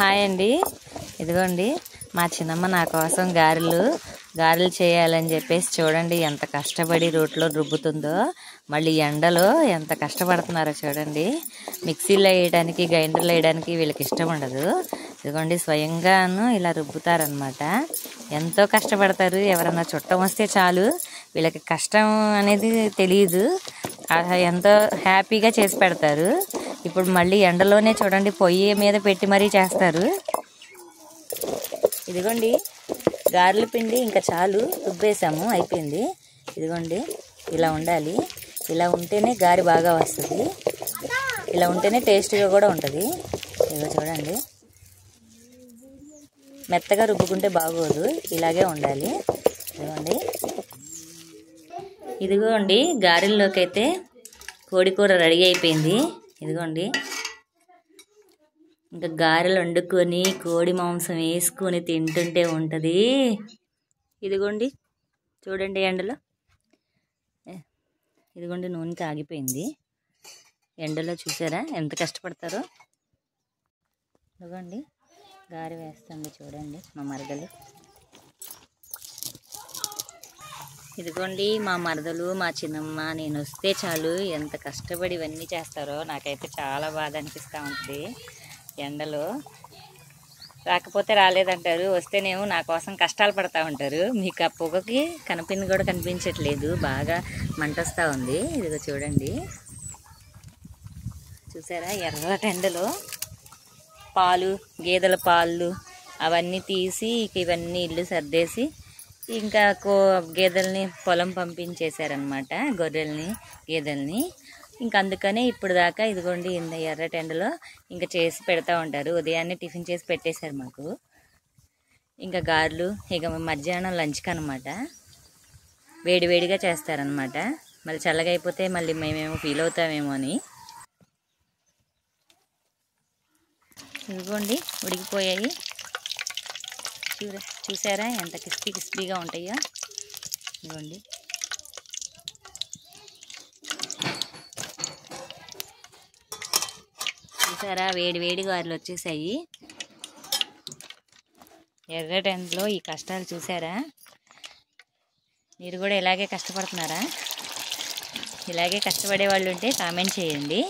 Hi అండి. ఇదిగోండి మా చిన్నమ్మ నా కోసం గారెలు చేయాలని చెప్పేసి చూడండి ఎంత కష్టపడి రోట్లో రుబ్బుతుందో. మళ్ళీ ఎండలో ఎంత కష్టపడుతున్నారో చూడండి. మిక్సీలో వేయడానికి గ్రైండర్లో వేయడానికి వీళ్ళకి ఇష్టం ఉండదు. ఇదిగోండి స్వయంగాను ఇలా రుబ్బుతారనమాట. ఎంతో కష్టపడతారు. ఎవరన్నా చుట్టం వస్తే చాలు వీళ్ళకి కష్టం అనేది తెలియదు. ఎంతో హ్యాపీగా చేసి పెడతారు. ఇప్పుడు మళ్ళీ ఎండలోనే చూడండి పొయ్యి మీద పెట్టి మరీ చేస్తారు. ఇదిగోండి గారెల పిండి ఇంకా చాలు రుబ్బేసాము, అయిపోయింది. ఇదిగోండి ఇలా ఉండాలి. ఇలా ఉంటేనే గారి బాగా వస్తుంది. ఇలా ఉంటేనే టేస్ట్గా కూడా ఉంటుంది. ఇదిగో చూడండి, మెత్తగా రుబ్బుకుంటే బాగోదు, ఇలాగే ఉండాలి. ఇదిగోండి గారెల్లోకి అయితే కోడి కూర రెడీ అయిపోయింది. ఇదిగోండి ఇంకా గారెలు వండుకొని కోడి మాంసం వేసుకొని తింటుంటే ఉంటుంది. ఇదిగోండి చూడండి ఎండలో, ఇదిగోండి నూనె కాగిపోయింది. ఎండలో చూసారా ఎంత కష్టపడతారో. ఇదిగోండి గారె వేస్తుంది చూడండి మా మరదలు. ఇదిగోండి మా మరదలు మా చిన్నమ్మ నేను వస్తే చాలు ఎంత కష్టపడి ఇవన్నీ చేస్తారో. నాకైతే చాలా బాధ అనిపిస్తూ ఉంటుంది. ఎండలో రాకపోతే రాలేదంటారు, వస్తేనేమో నా కోసం కష్టాలు పడతా ఉంటారు. మీకు ఆ పొగకి కనిపింది కూడా కనిపించట్లేదు, బాగా మంట వస్తూ ఉంది. ఇదిగో చూడండి, చూసారా ఎర్రటి ఎండలో పాలు, గేదెల పాలు అవన్నీ తీసి ఇవన్నీ ఇల్లు సర్దేసి ఇంకా గేదెల్ని పొలం పంపించేశారనమాట, గొర్రెల్ని గేదెల్ని. ఇంకా అందుకనే ఇప్పుడు దాకా ఇదిగోండి ఇంత ఎర్రటి ఎండలో ఇంకా చేసి పెడతా ఉంటారు. ఉదయాన్నే టిఫిన్ చేసి పెట్టేశారు మాకు. ఇంకా గారెలు ఇక మధ్యాహ్నం లంచ్కి అనమాట, వేడివేడిగా చేస్తారనమాట. మళ్ళీ చల్లగా అయిపోతే మళ్ళీ మేమేమో ఫీల్ అవుతామేమో అని. ఇదిగోండి ఉడికిపోయాయి. చూసారా ఎంత క్రిస్పీగా ఉంటాయో. ఇదిగోండి చూసారా వేడి గారెలు వచ్చేసాయి. ఎర్రటి ఎండలో ఈ కష్టాలు చూసారా. మీరు కూడా ఇలాగే కష్టపడుతున్నారా? ఇలాగే కష్టపడే వాళ్ళు ఉంటే కామెంట్ చేయండి.